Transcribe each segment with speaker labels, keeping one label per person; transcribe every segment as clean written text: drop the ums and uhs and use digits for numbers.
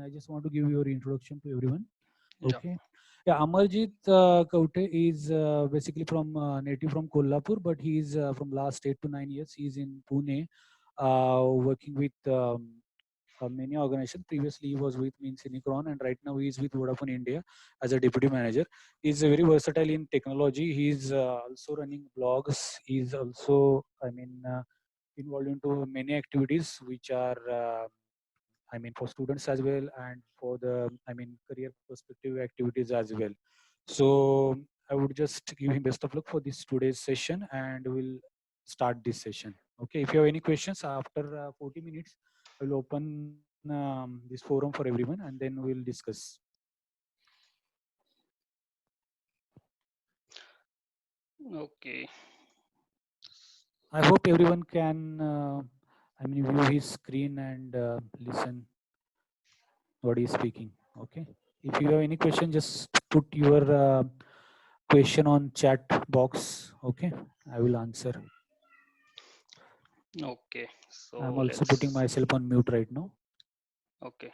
Speaker 1: and I just want to give your introduction to everyone.
Speaker 2: Yeah.
Speaker 1: Okay. Yeah, Amarjit Kaute is basically from native from Kolhapur, but he's from last 8 to 9 years. He's in Pune, working with many organizations. Previously, he was with Infinicron, and right now he is with Vodafone India as a deputy manager. He's very versatile in technology. He's also running blogs. He's also, involved into many activities which are, for students as well, and for the, career perspective activities as well. So I would just give him best of luck for this today's session, and we'll start this session. Okay. If you have any questions after 40 minutes, I will open this forum for everyone, and then we'll discuss.
Speaker 2: Okay.
Speaker 1: I hope everyone can, view his screen and listen what he's speaking. Okay. If you have any question, just put your question on chat box. Okay. I will answer.
Speaker 2: Okay.
Speaker 1: I'm
Speaker 2: So
Speaker 1: also putting
Speaker 2: let's.
Speaker 1: myself on mute right now.
Speaker 2: Okay.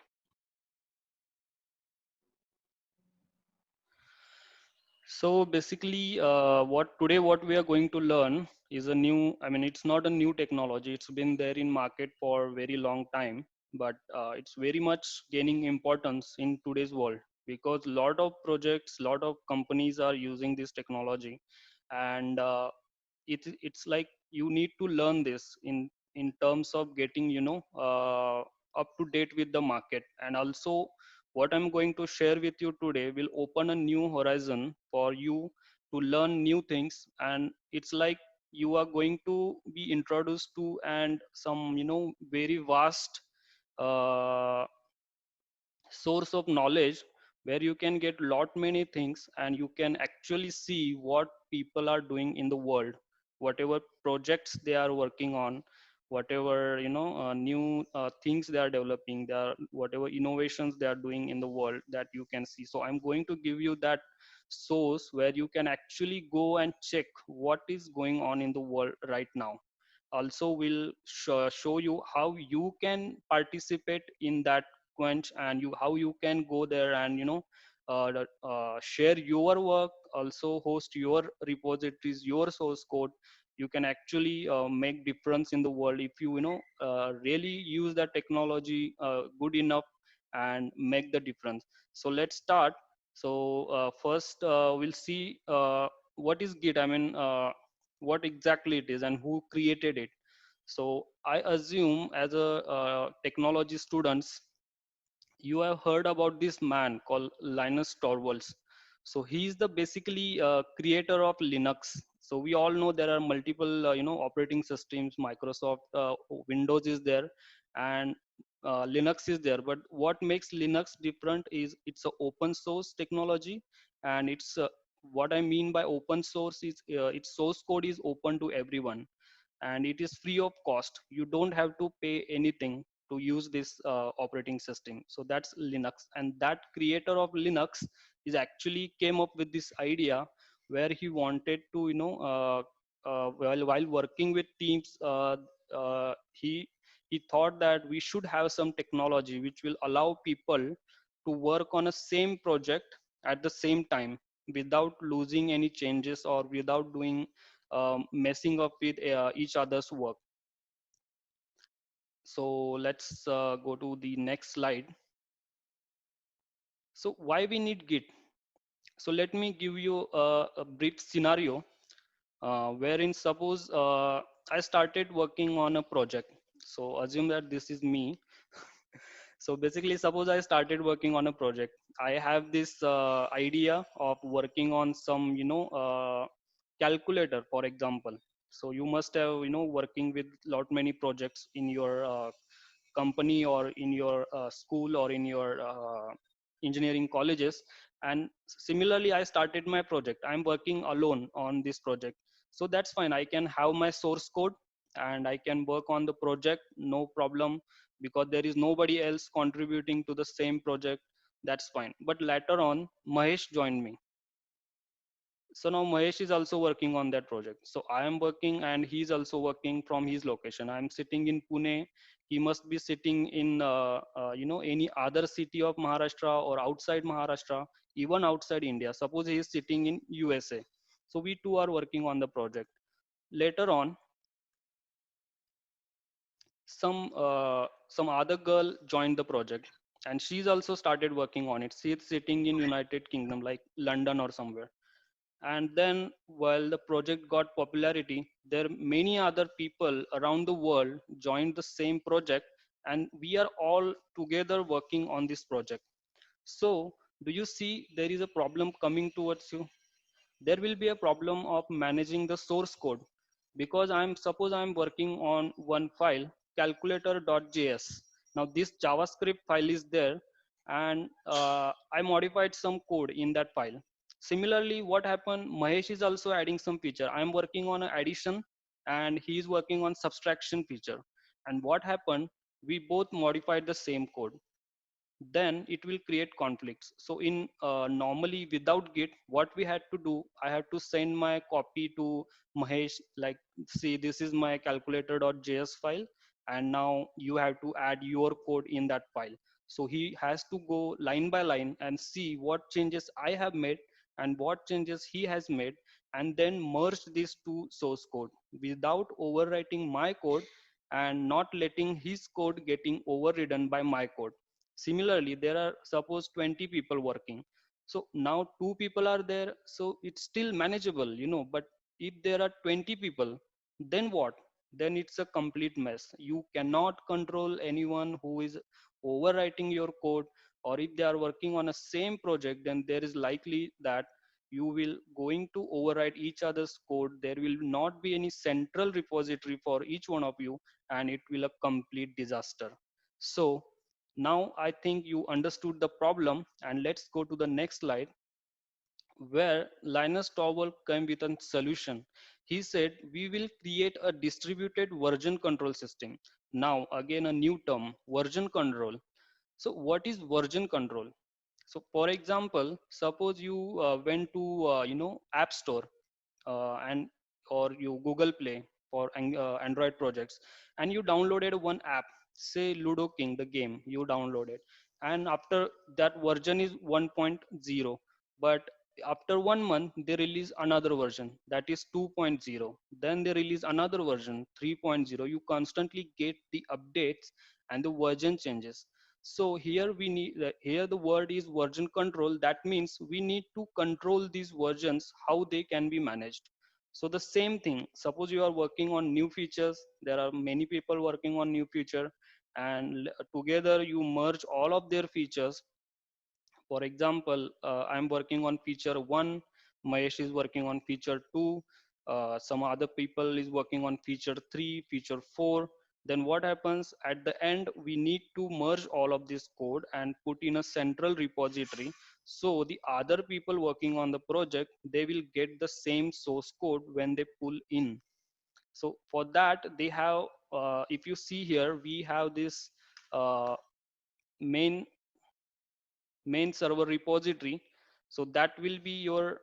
Speaker 2: So basically, what we are going to learn is a new. I mean, it's not a new technology. It's been there in market for a very long time, but it's very much gaining importance in today's world because lot of projects, lot of companies are using this technology, and it's like you need to learn this in terms of getting up to date with the market. And also what I'm going to share with you today will open a new horizon for you to learn new things, and it's like you are going to be introduced to and some very vast uh, source of knowledge where you can get lot many things and you can actually see what people are doing in the world, whatever projects they are working on, whatever new things they are developing, there whatever innovations they are doing in the world, that you can see. So I'm going to give you that source where you can actually go and check what is going on in the world right now. Also will show you how you can participate in that quench, and you how you can go there and share your work, also host your repositories, your source code. You can actually make difference in the world if really use that technology good enough and make the difference. So let's start. So first we'll see what is Git. What exactly it is and who created it. So I assume as a technology students, you have heard about this man called Linus Torvalds. So he is the basically creator of Linux. So we all know there are multiple operating systems. Microsoft Windows is there, and Linux is there. But what makes Linux different is it's a open source technology, and it's what I mean by open source is its source code is open to everyone, and it is free of cost. You don't have to pay anything to use this operating system. So that's Linux, and that creator of Linux is actually came up with this idea where he wanted to while working with teams, he thought that we should have some technology which will allow people to work on a same project at the same time without losing any changes or without doing messing up with each other's work. So let's go to the next slide. So why we need Git? So let me give you a brief scenario wherein suppose I started working on a project. So assume that this is me. So basically, suppose I started working on a project. I have this idea of working on some, calculator, for example. So you must have, working with lot many projects in your company or in your school or in your engineering colleges. And similarly, I started my project. I'm working alone on this project. So that's fine. I can have my source code and I can work on the project, no problem, because there is nobody else contributing to the same project. That's fine. But later on, Mahesh joined me. So now Mahesh is also working on that project. So I am working and he's also working from his location. I'm sitting in Pune. He must be sitting in any other city of Maharashtra or outside Maharashtra, even outside India. Suppose he is sitting in USA. So we two are working on the project. Later on, some other girl joined the project, and she's also started working on it. She's sitting in United Kingdom, like London or somewhere. And then while the project got popularity, there many other people around the world joined the same project, and we are all together working on this project. So do you see there is a problem coming towards you? There will be a problem of managing the source code, because I'm working on one file, calculator.js. Now this JavaScript file is there, and I modified some code in that file. Similarly, what happened, Mahesh is also adding some feature. I'm working on an addition, and he is working on subtraction feature. And what happened, we both modified the same code, then it will create conflicts. So in normally without Git, what we had to do, I had to send my copy to Mahesh, like, see, this is my calculator.js file, and now you have to add your code in that file. So he has to go line by line and see what changes I have made and what changes he has made, and then merge these two source code without overwriting my code and not letting his code getting overridden by my code. Similarly, there are suppose 20 people working. So now two people are there, so it's still manageable, but if there are 20 people, then what? Then it's a complete mess. You cannot control anyone who is overwriting your code. Or if they are working on a same project, then there is likely that you will going to overwrite each other's code. There will not be any central repository for each one of you, and it will a complete disaster. So now I think you understood the problem, and let's go to the next slide, where Linus Torvald came with a solution. He said, we will create a distributed version control system. Now, again, a new term, version control. So what is version control? So for example, suppose you went to, App Store, and or you Google Play for Android projects, and you downloaded one app, say Ludo King, the game you downloaded, and after that version is 1.0, but after 1 month they release another version, that is 2.0. Then they release another version, 3.0. You constantly get the updates and the version changes. So here we need here the word is version control. That means we need to control these versions, how they can be managed. So the same thing, suppose you are working on new features, there are many people working on new feature, and together you merge all of their features. For example, I'm working on feature 1, Mahesh is working on feature 2, some other people is working on feature 3, feature 4. Then what happens at the end, we need to merge all of this code and put in a central repository. So the other people working on the project, they will get the same source code when they pull in. So for that, they have, if you see here, we have this uh, main main server repository. So that will be your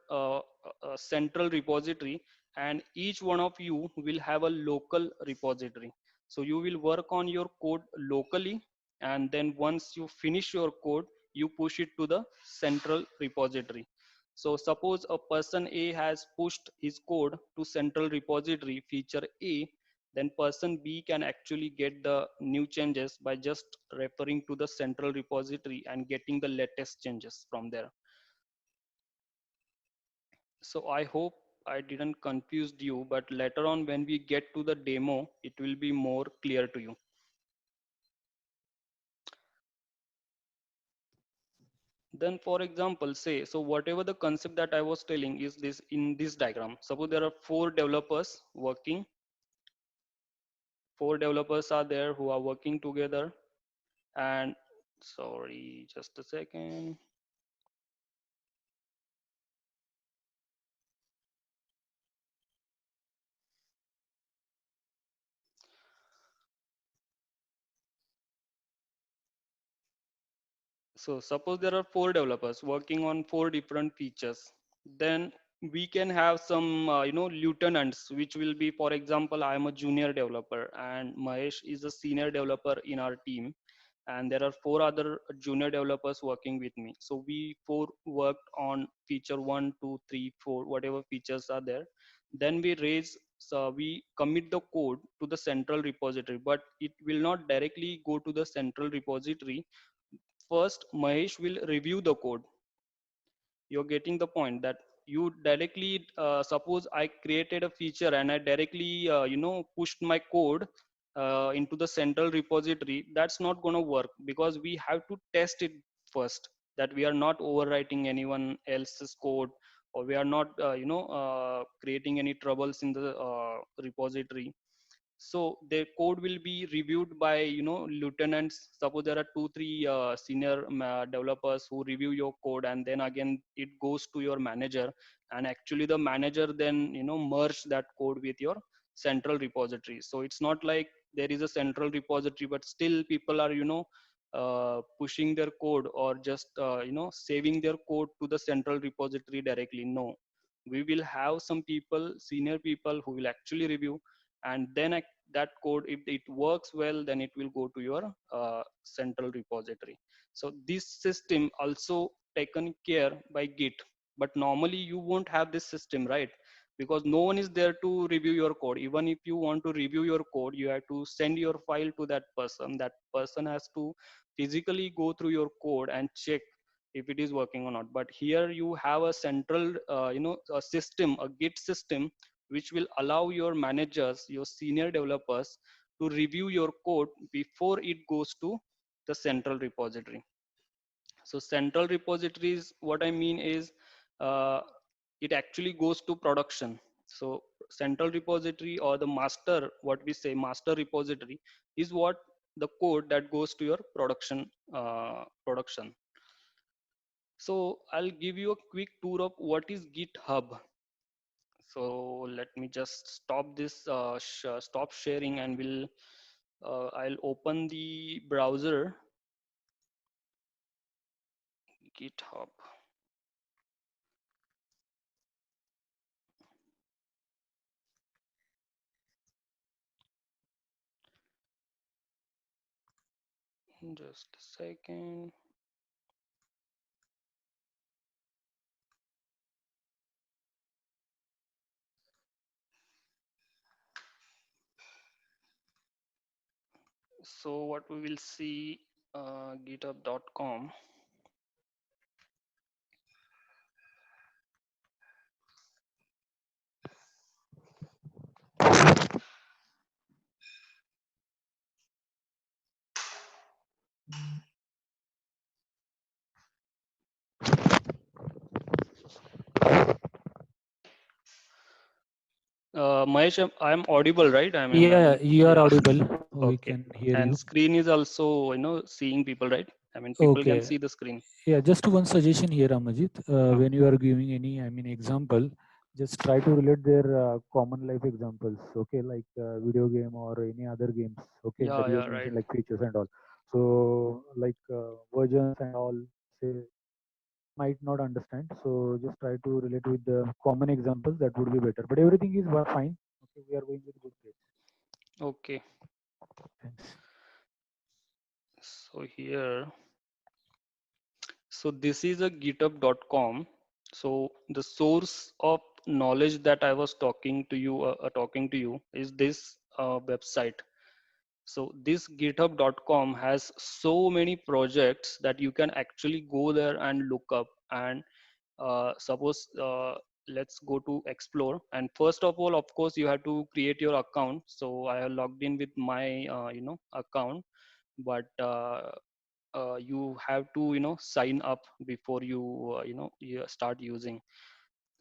Speaker 2: central repository, and each one of you will have a local repository. So you will work on your code locally, and then once you finish your code, you push it to the central repository. So suppose a person A has pushed his code to central repository feature A, then person B can actually get the new changes by just referring to the central repository and getting the latest changes from there. So I hope I didn't confuse you, but later on when we get to the demo, it will be more clear to you. Then for example, say, so whatever the concept that I was telling is this in this diagram. Suppose there are four developers working. Four developers are there who are working together, and sorry, just a second. So suppose there are four developers working on four different features. Then we can have some lieutenants, which will be, for example, I am a junior developer and Mahesh is a senior developer in our team, and there are four other junior developers working with me. So we four worked on feature 1, 2, 3, 4, whatever features are there. Then we raise, so we commit the code to the central repository, but it will not directly go to the central repository. First Mahesh will review the code. You're getting the point that you directly, suppose I created a feature and I directly pushed my code into the central repository. That's not going to work, because we have to test it first, that we are not overwriting anyone else's code, or we are not creating any troubles in the repository. So the code will be reviewed by lieutenants. Suppose there are 2 3 senior developers who review your code, and then again it goes to your manager, and actually the manager then merge that code with your central repository. So it's not like there is a central repository but still people are pushing their code, or just saving their code to the central repository directly. No, we will have some people, senior people, who will actually review, and then that code, if it works well, then it will go to your central repository. So this system also taken care by Git, but normally you won't have this system, right? Because no one is there to review your code. Even if you want to review your code, you have to send your file to that person. That person has to physically go through your code and check if it is working or not. But here you have a central a system, a Git system, which will allow your managers, your senior developers, to review your code before it goes to the central repository. So central repositories, what I mean is, uh, it actually goes to production. So central repository, or the master, what we say master repository, is what the code that goes to your production. So I'll give you a quick tour of what is GitHub. So let me just stop this, stop sharing, and I'll open the browser. GitHub. Just a second. So what we will see, github.com. Mahesh, I'm audible, right? I mean,
Speaker 1: Yeah, you are
Speaker 2: yeah.
Speaker 1: audible. We
Speaker 2: Okay.
Speaker 1: can hear
Speaker 2: And
Speaker 1: you.
Speaker 2: screen is also, seeing people, right? I mean, people can
Speaker 1: Okay.
Speaker 2: see the screen.
Speaker 1: Yeah, just one suggestion here, Amajit.
Speaker 2: Uh,
Speaker 1: When you are giving any, I mean, example, just try to relate their common life examples. Okay, like video game or any other games. Okay, that
Speaker 2: yeah,
Speaker 1: you
Speaker 2: yeah,
Speaker 1: have
Speaker 2: right.
Speaker 1: mentioned, like features and all. So like versions and all, say might not understand. So just try to relate with the common examples. That would be better. But everything is fine. Okay, we are going with good pace.
Speaker 2: Okay.
Speaker 1: Thanks.
Speaker 2: So here, so this is a github.com. So the source of knowledge that I was talking to you is this website. So this github.com has so many projects that you can actually go there and look up. And suppose, let's go to explore. And first of all, of course, you have to create your account. So I have logged in with my account, but you have to sign up before you start using.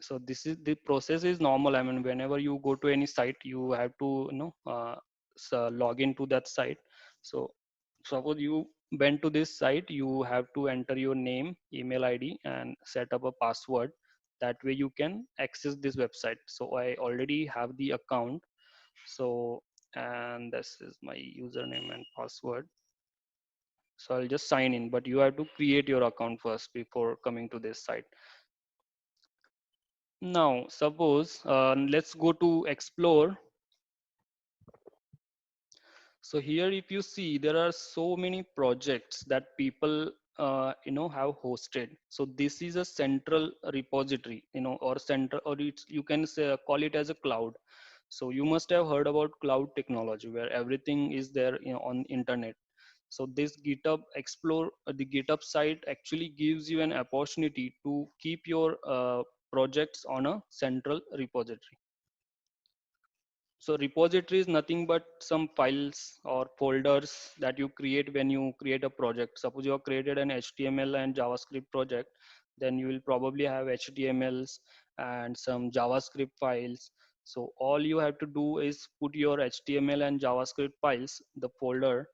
Speaker 2: So this is, the process is normal. I mean, whenever you go to any site, you have to log into that site. So suppose you went to this site, you have to enter your name, email ID, and set up a password. That way you can access this website. So I already have the account. So, and this is my username and password. So I'll just sign in, but you have to create your account first before coming to this site. Now suppose let's go to explore. So here, if you see, there are so many projects that people have hosted. So this is a central repository, or center, or it's, you can say, call it as a cloud. So you must have heard about cloud technology where everything is there, on internet. So this GitHub Explore, the GitHub site actually gives you an opportunity to keep your projects on a central repository. So repository is nothing but some files or folders that you create when you create a project. Suppose you have created an HTML and JavaScript project, then you will probably have HTMLs and some JavaScript files. So all you have to do is put your HTML and JavaScript files, the folder,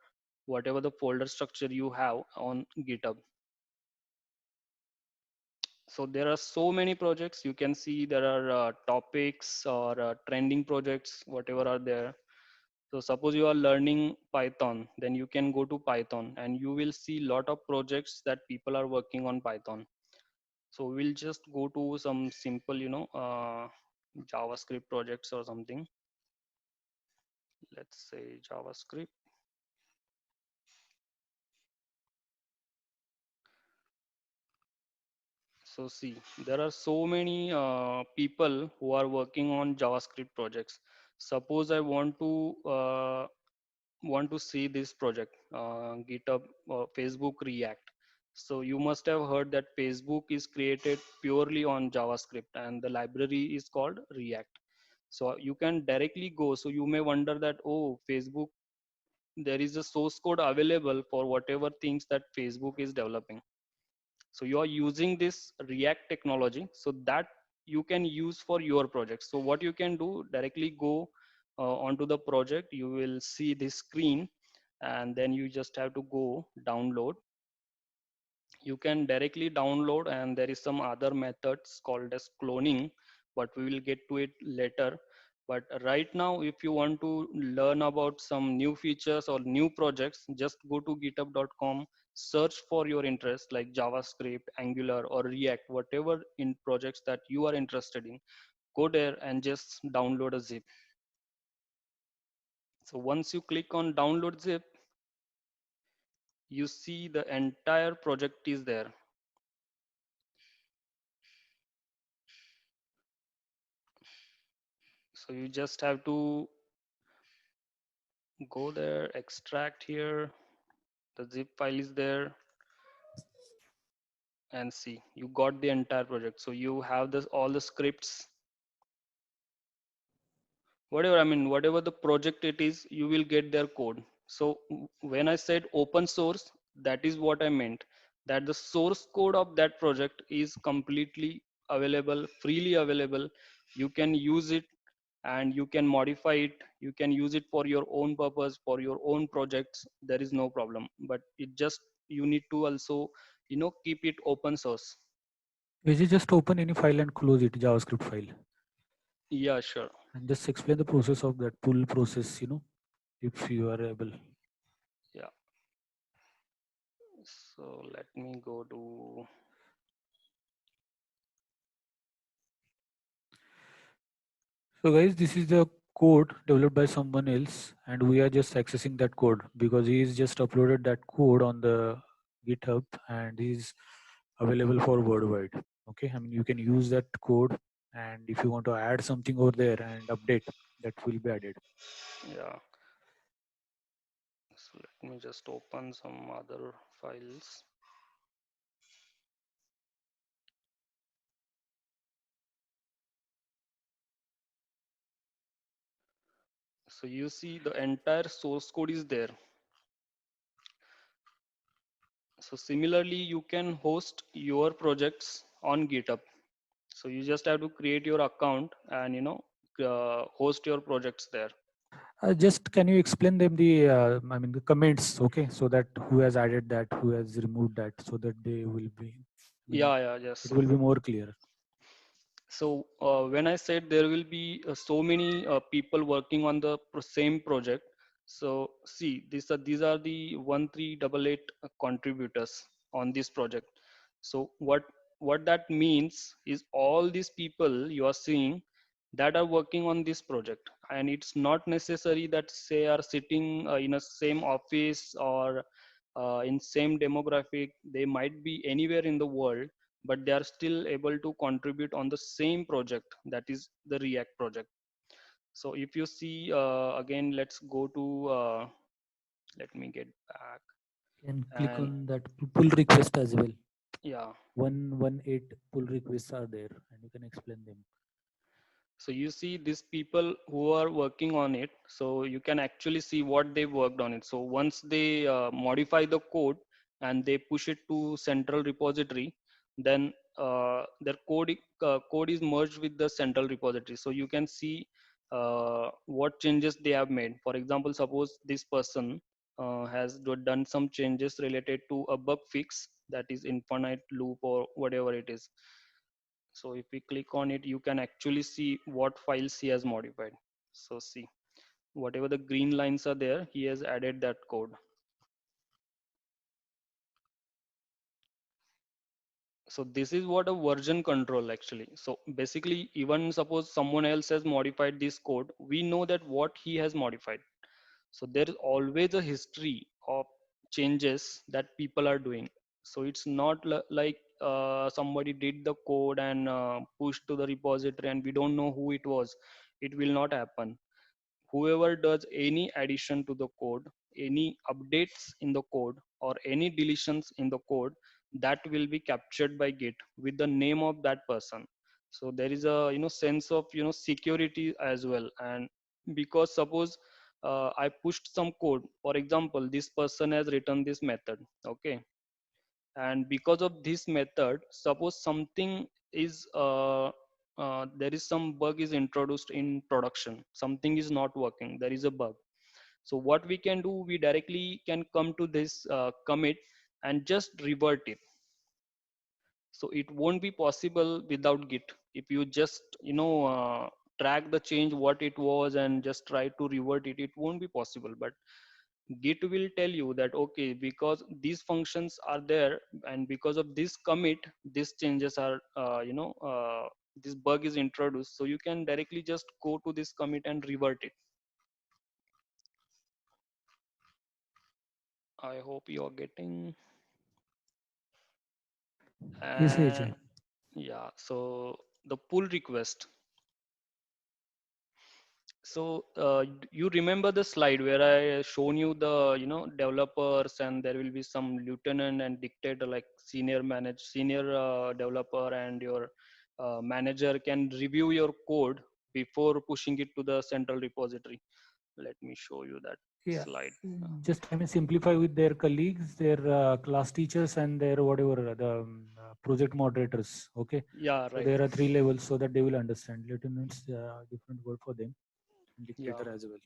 Speaker 2: whatever the folder structure you have on GitHub. So there are so many projects. You can see there are topics or trending projects, whatever are there. So suppose you are learning Python, then you can go to Python and you will see lot of projects that people are working on Python. So we'll just go to some simple, JavaScript projects or something. Let's say JavaScript. So see, there are so many people who are working on JavaScript projects. Suppose I want to see this project, GitHub, Facebook React. So you must have heard that Facebook is created purely on JavaScript and the library is called React. So you can directly go. So you may wonder that, oh, Facebook, there is a source code available for whatever things that Facebook is developing. So you are using this React technology so that you can use for your project. So what you can do, directly go onto the project, you will see this screen, and then you just have to go download. You can directly download, and there is some other methods called as cloning, but we will get to it later. But right now, if you want to learn about some new features or new projects, just go to github.com, search for your interest like JavaScript, Angular, or React, whatever in projects that you are interested in. Go there and just download a zip. So once you click on download zip, you see the entire project is there. So you just have to go there, extract here, the zip file is there, and see, you got the entire project. So you have this, all the scripts, whatever, I mean, whatever the project it is, you will get their code. So when I said open source, that is what I meant, that the source code of that project is completely available, freely available. You can use it and you can modify it, you can use it for your own purpose, for your own projects. There is no problem, but it just, you need to also, keep it open source.
Speaker 1: Is it just open any file and close it, JavaScript file,
Speaker 2: Yeah, sure.
Speaker 1: and just explain the process of that pull process, if you are able.
Speaker 2: Yeah, so let me go to,
Speaker 1: So guys, this is the code developed by someone else, and we are just accessing that code because he's just uploaded that code on the GitHub and is available for worldwide. Okay, I mean you can use that code, and if you want to add something over there and update, that will be added.
Speaker 2: yeah, so let me just open some other files. So you see the entire source code is there. So similarly, you can host your projects on GitHub. So you just have to create your account and host your projects there.
Speaker 1: Just can you explain them I mean the comments, okay, so that who has added that, who has removed that, so that they will be, I mean,
Speaker 2: Yeah, yeah,
Speaker 1: it
Speaker 2: yes.
Speaker 1: will be more clear.
Speaker 2: So when I said there will be so many people working on the same project, so see, these are the 1388 contributors on this project. So what? what that means is all these people you are seeing that are working on this project, and it's not necessary that say are sitting in a same office or in same demographic. They might be anywhere in the world, but they are still able to contribute on the same project, that is the React project. So if you see again, let's go to let me get back.
Speaker 1: Can click
Speaker 2: And
Speaker 1: on that pull request as well.
Speaker 2: yeah,
Speaker 1: 118 pull requests are there, and you can explain them.
Speaker 2: so you see these people who are working on it, so you can actually see what they worked on it. So once they modify the code and they push it to central repository, then their code is merged with the central repository. So you can see what changes they have made. For example, suppose this person has done some changes related to a bug fix, that is infinite loop or whatever it is. So if we click on it, you can actually see what files he has modified. So see, whatever the green lines are there, he has added that code. So this is what a version control actually. So basically, even suppose someone else has modified this code, we know that what he has modified. So there is always a history of changes that people are doing. So it's not like somebody did the code and pushed to the repository and we don't know who it was. It will not happen. Whoever does any addition to the code, any updates in the code, or any deletions in the code, that will be captured by Git with the name of that person. So there is a sense of security as well. And because suppose I pushed some code, for example, this person has written this method, okay, and because of this method, suppose something is there is some bug is introduced in production, something is not working, there is a bug. So what we can do, we directly can come to this commit and just revert it. So it won't be possible without Git. If you just track the change what it was and just try to revert it, it won't be possible. But Git will tell you that okay, because these functions are there and because of this commit, these changes are this bug is introduced, so you can directly just go to this commit and revert it. I hope you are getting.
Speaker 1: Yes, Ajay.
Speaker 2: And yeah, so the pull request. So you remember the slide where I shown you the developers, and there will be some lieutenant and dictator, like senior developer, and your manager can review your code before pushing it to the central repository. Let me show you that
Speaker 1: Yeah,
Speaker 2: slide.
Speaker 1: just I mean simplify with their colleagues, their class teachers, and their whatever the project moderators. Okay,
Speaker 2: Yeah,
Speaker 1: so
Speaker 2: right.
Speaker 1: there are three levels so that they will understand. Lieutenants, different word for them, and
Speaker 2: Yeah.
Speaker 1: dictator as well.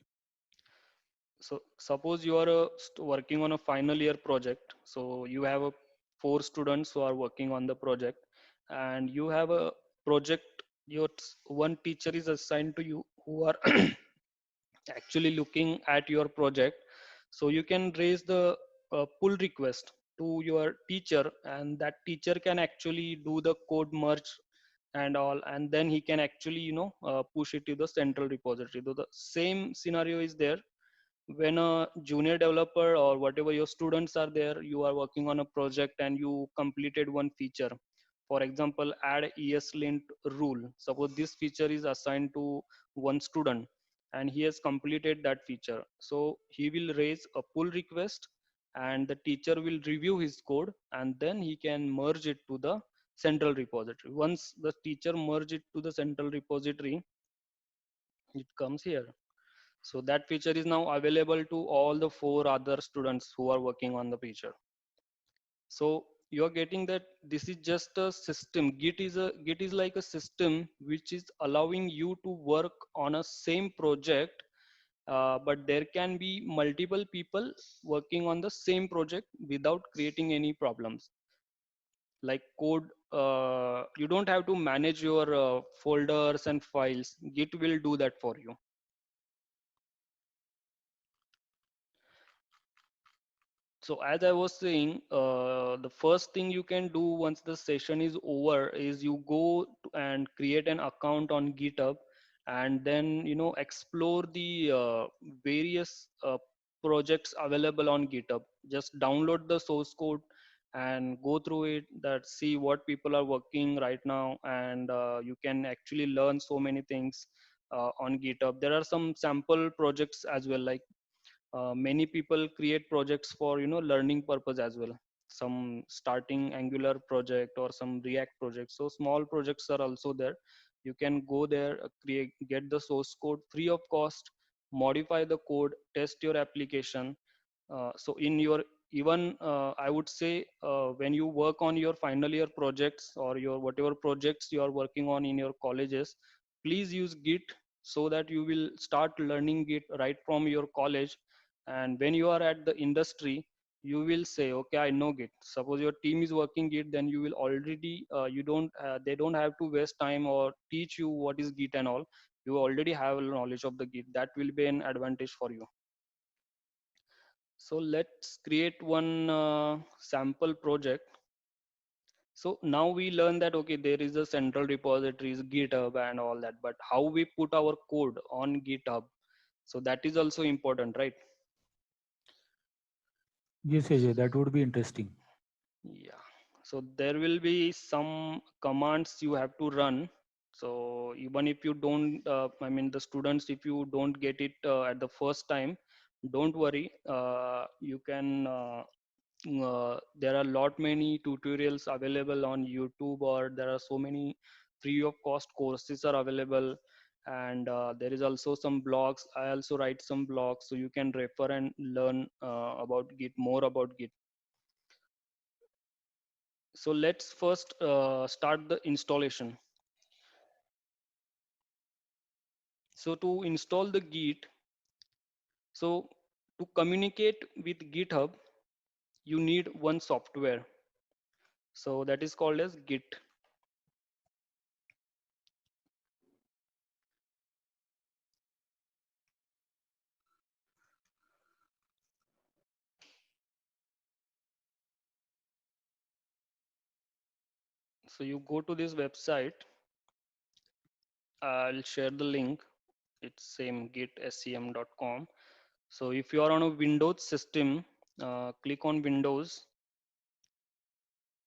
Speaker 2: So suppose you are working on a final year project. So you have a 4 students who are working on the project, and you have a project. Your one teacher is assigned to you who are actually looking at your project. So you can raise the pull request to your teacher, and that teacher can actually do the code merge and all, and then he can actually push it to the central repository. Though the same scenario is there when a junior developer or whatever your students are there, you are working on a project and you completed one feature. For example, add ESLint rule. Suppose this feature is assigned to one student and he has completed that feature. So he will raise a pull request and the teacher will review his code and then he can merge it to the central repository. Once the teacher merge it to the central repository, it comes here. So that feature is now available to all the 4 other students who are working on the feature. So you're getting that this is just a system. Git is like a system which is allowing you to work on a same project, but there can be multiple people working on the same project without creating any problems. Like code, you don't have to manage your folders and files. Git will do that for you. So as I was saying, the first thing you can do once the session is over is you go and create an account on GitHub, and then explore the various projects available on GitHub. Just download the source code and go through it. That see what people are working right now, and you can actually learn so many things on GitHub. There are some sample projects as well, like many people create projects for learning purpose as well, some starting Angular project or some React project. So small projects are also there. You can go there, create, get the source code free of cost, modify the code, test your application. So in your, even I would say, when you work on your final year projects or your whatever projects you are working on in your colleges, please use Git, so that you will start learning Git right from your college. And when you are at the industry, you will say, okay, I know Git. Suppose your team is working Git, then you will already you don't they don't have to waste time or teach you what is Git and all. You already have knowledge of the Git. That will be an advantage for you. So let's create one sample project. So now we learn that, okay, there is a central repository, is GitHub and all that, but how we put our code on GitHub, so that is also important, right?
Speaker 1: Yes, Ajay, that would be interesting.
Speaker 2: Yeah. So there will be some commands you have to run. So even if you don't, I mean, the students, if you don't get it at the first time, don't worry. You can. There are a lot many tutorials available on YouTube, or there are so many free of cost courses are available, and there is also some blogs. I also write some blogs, so you can refer and learn about Git, more about Git. So let's first start the installation. So to install the Git, so to communicate with GitHub, you need one software. So that is called as Git. So you go to this website. I'll share the link. It's same gitsem.com. So if you are on a Windows system, click on Windows,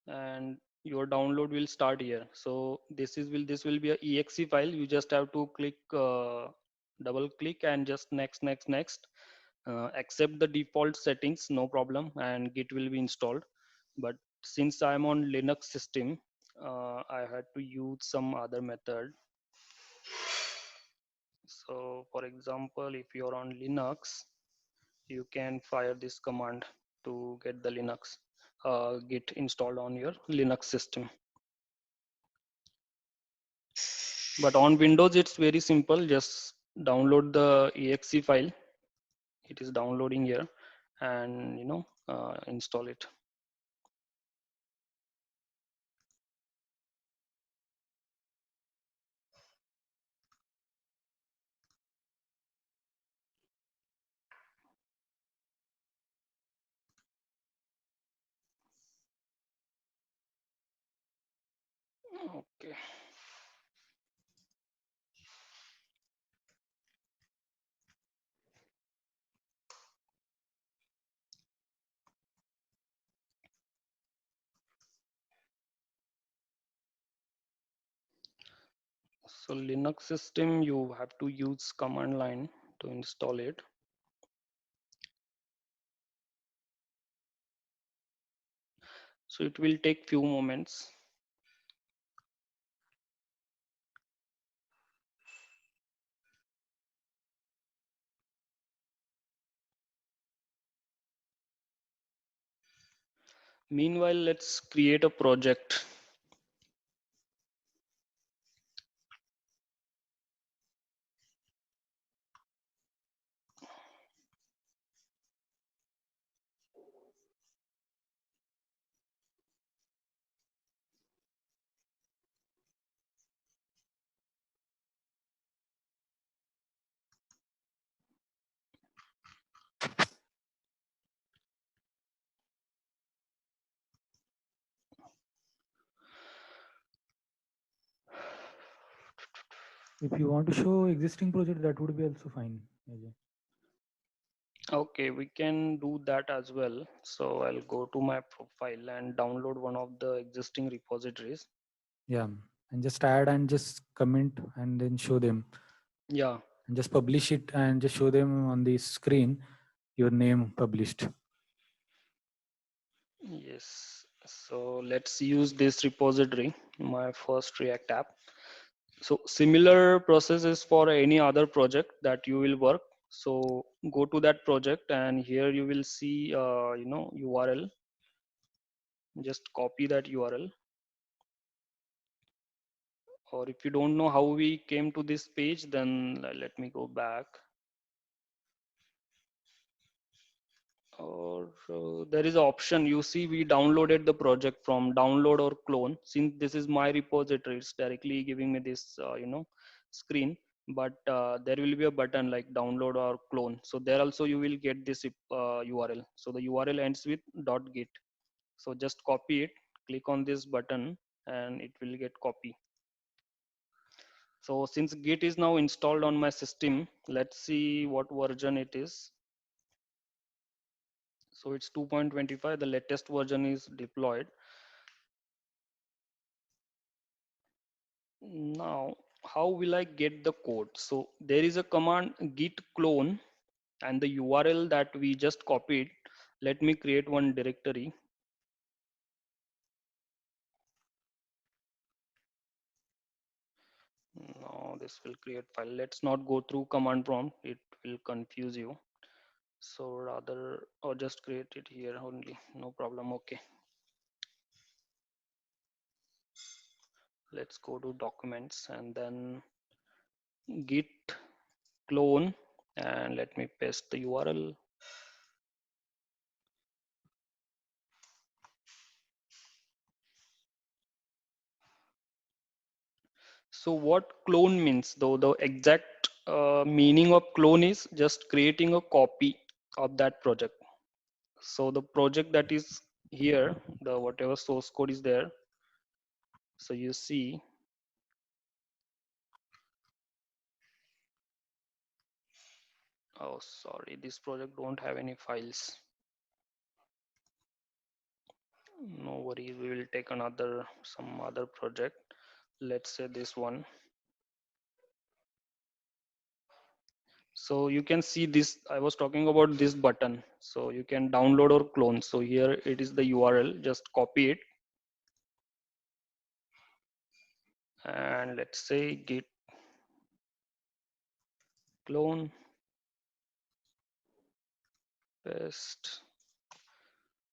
Speaker 2: and your download will start here. So this will be a exe file. You just have to click, double click, and just next. Accept the default settings, no problem, and Git will be installed. But since I'm on Linux system, I had to use some other method. So for example, if you're on Linux, you can fire this command to get the Linux Git installed on your Linux system. But on Windows, it's very simple. Just download the exe file. It is downloading here, and install it. Okay. So Linux system, you have to use command line to install it. So it will take few moments. Meanwhile, let's create a project.
Speaker 1: If you want to show existing project, that would be also fine, Ajay.
Speaker 2: Okay, we can do that as well. So I'll go to my profile and download one of the existing repositories.
Speaker 1: Yeah, and just add and just comment and then show them,
Speaker 2: Yeah,
Speaker 1: and just publish it and just show them on the screen your name published.
Speaker 2: yes. So let's use this repository, my first React app. So similar processes for any other project that you will work. So go to that project and here you will see, URL. Just copy that URL. Or if you don't know how we came to this page, then let me go back. Or there is an option, you see we downloaded the project from download or clone. Since this is my repository, it's directly giving me this screen, but there will be a button like download or clone. So there also you will get this URL. So the URL ends with .git. So just copy it, click on this button and it will get copy. So since Git is now installed on my system, let's see what version it is. So it's 2.25, the latest version is deployed. Now, how will I get the code? So there is a command git clone and the URL that we just copied. Let me create one directory. Now this will create file. Let's not go through command prompt. It will confuse you. So rather, or just create it here only. No problem. Okay. Let's go to documents and then git clone and let me paste the URL. So what clone means, though, the exact meaning of clone is just creating a copy of that project. So the project that is here, the whatever source code is there. So you see, oh sorry, this project don't have any files. No worries, we will take some other project. Let's say this one. So you can see this, I was talking about this button. So you can download or clone. So here it is the URL, just copy it. And let's say git clone, paste.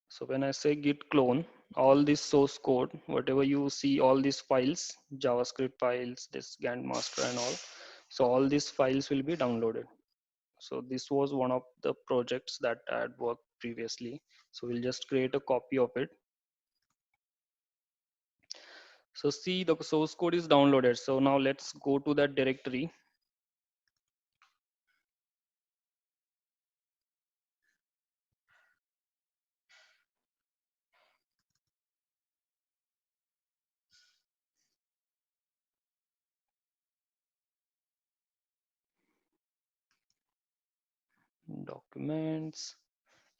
Speaker 2: So when I say git clone, all this source code, whatever you see, all these files, JavaScript files, this Gantt master and all. So all these files will be downloaded. So this was one of the projects that I had worked previously. So we'll just create a copy of it. So see, the source code is downloaded. So now let's go to that directory. Documents,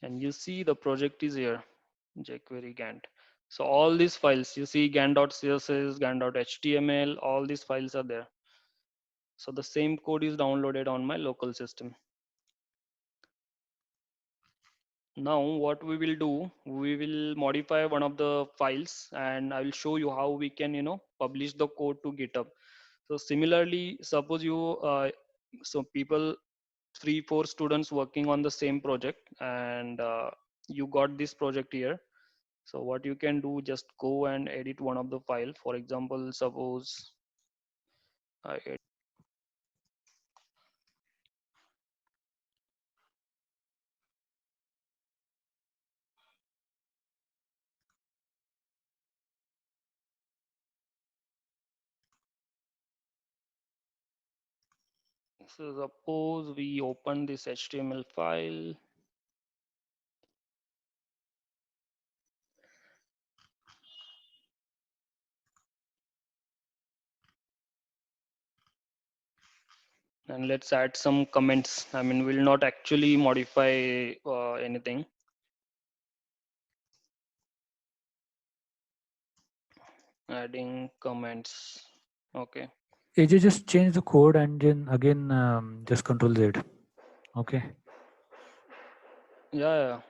Speaker 2: and you see the project is here, jQuery Gantt. So all these files, you see Gantt.css, Gantt.html, all these files are there. So the same code is downloaded on my local system. Now what we will do, we will modify one of the files and I will show you how we can, publish the code to GitHub. So similarly, suppose so people, 3 4 students working on the same project and you got this project here. So what you can do, just go and edit one of the file. For example, suppose I so suppose we open this HTML file. And let's add some comments. I mean, we'll not actually modify anything. Adding comments. Okay.
Speaker 1: AJ, just change the code and then again just Control Z. Okay.
Speaker 2: Yeah, yeah.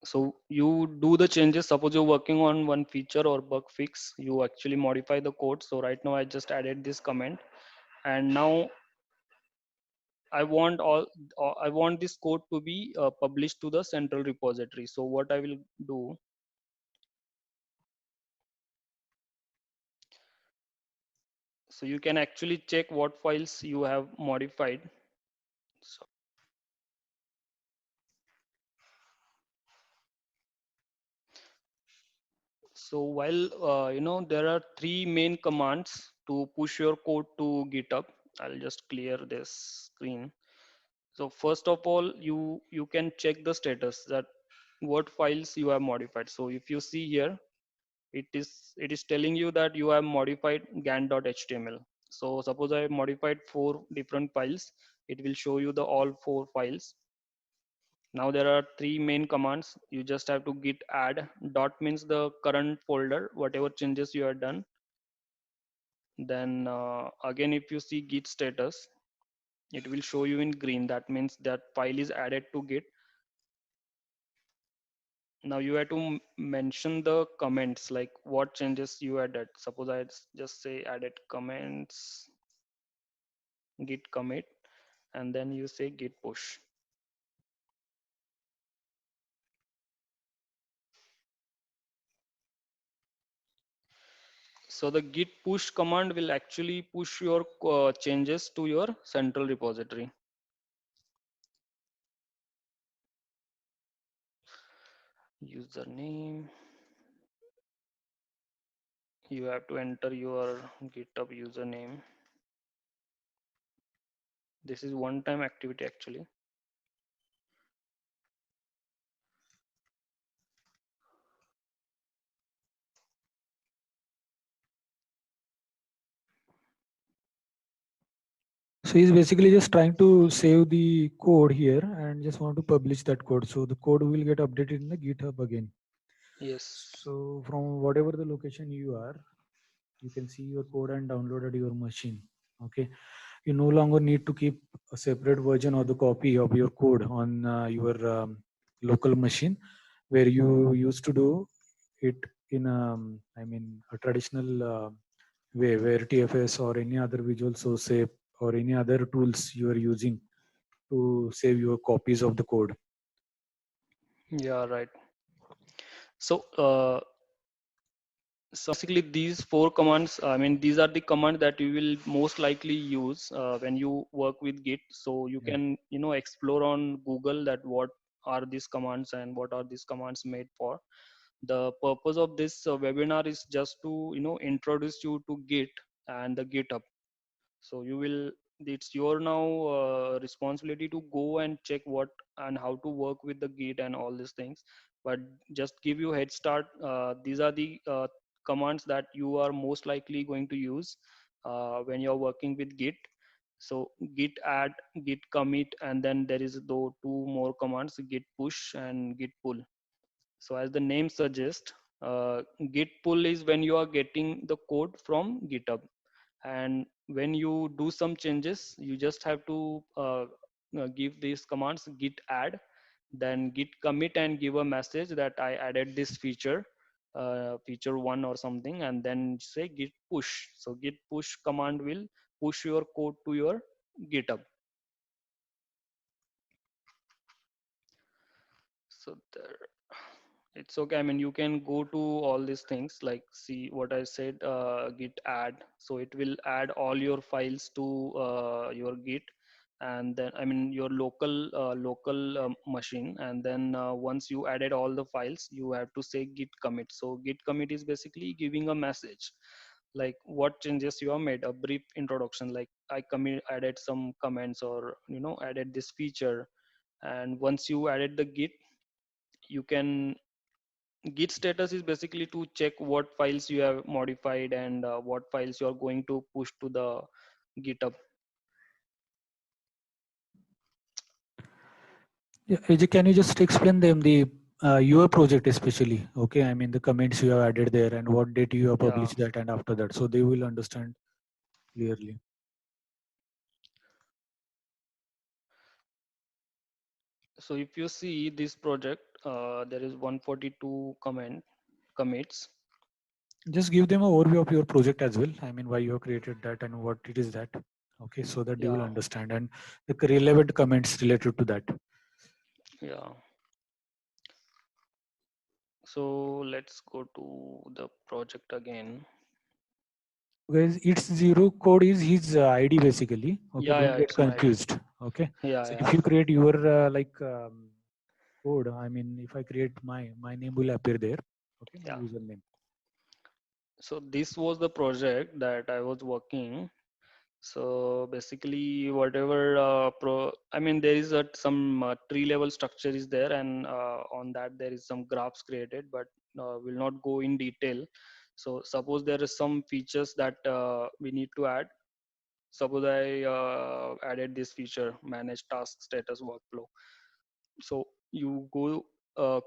Speaker 2: So you do the changes. Suppose you're working on one feature or bug fix, you actually modify the code. So right now I just added this comment, and now I want I want this code to be published to the central repository. So what I will do, so you can actually check what files you have modified. So, so while there are three main commands to push your code to GitHub. I'll just clear this screen. So first of all, you can check the status that what files you have modified. So if you see here, it is telling you that you have modified gan.html. So suppose I have modified 4 different files, it will show you the all 4 files. Now there are three main commands. You just have to git add. Dot means the current folder, whatever changes you have done. Then again, if you see git status, it will show you in green. That means that file is added to git. Now you have to mention the comments, like what changes you added. Suppose I just say added comments, git commit, and then you say git push. So the git push command will actually push your changes to your central repository. Username, you have to enter your GitHub username. This is one time activity actually.
Speaker 1: So he's basically just trying to save the code here and just want to publish that code. So the code will get updated in the GitHub again.
Speaker 2: Yes.
Speaker 1: So from whatever the location you are, you can see your code and download at your machine. Okay. You no longer need to keep a separate version or the copy of your code on your local machine where you used to do it in a traditional way where TFS or any other Visual Source app or any other tools you are using to save your copies of the code.
Speaker 2: Yeah, right. So so basically these 4 commands, I mean, these are the commands that you will most likely use when you work with git. So you
Speaker 1: Yeah.
Speaker 2: can explore on Google that what are these commands and what are these commands made for. The purpose of this webinar is just to introduce you to git and the GitHub. So you will, it's your now responsibility to go and check what and how to work with the git and all these things. But just give you head start, these are the commands that you are most likely going to use when you're working with git. So git add, git commit, and then there is though 2 more commands, git push and git pull. So as the name suggests, git pull is when you are getting the code from GitHub, and when you do some changes, you just have to give these commands git add, then git commit, and give a message that I added this feature, feature 1 or something, and then say git push. So git push command will push your code to your GitHub. So there, it's okay. I mean, you can go to all these things, like see what I said, git add. So it will add all your files to your git, and then I mean your local machine, and then once you added all the files, you have to say git commit. So git commit is basically giving a message like what changes you have made, a brief introduction, like I commit added some comments, or added this feature. And once you added the git, you can, git status is basically to check what files you have modified and what files you are going to push to the GitHub.
Speaker 1: Yeah, AJ, can you just explain them the your project especially? Okay, I mean the comments you have added there and what date you have
Speaker 2: Yeah.
Speaker 1: published that and after that, so they will understand clearly.
Speaker 2: So if you see this project, there is 142 commits.
Speaker 1: Just give them an overview of your project as well. I mean, why you have created that and what it is that. Okay, so that they will
Speaker 2: Yeah,
Speaker 1: understand and the relevant comments related to that.
Speaker 2: yeah. So let's go to the project again.
Speaker 1: Guys, it's zero code is his ID basically. Okay,
Speaker 2: Yeah,
Speaker 1: don't
Speaker 2: yeah,
Speaker 1: get
Speaker 2: it's my ID.
Speaker 1: confused. Okay,
Speaker 2: Yeah,
Speaker 1: so if
Speaker 2: yeah.
Speaker 1: you create your code, I mean, if I create my name will appear there. Okay, my
Speaker 2: Yeah.
Speaker 1: username.
Speaker 2: So this was the project that I was working. So basically, whatever I mean, there is some tree level structure is there, and on that there is some graphs created, but will not go in detail. So suppose there is some features that we need to add. Suppose I added this feature, manage task status workflow. So you go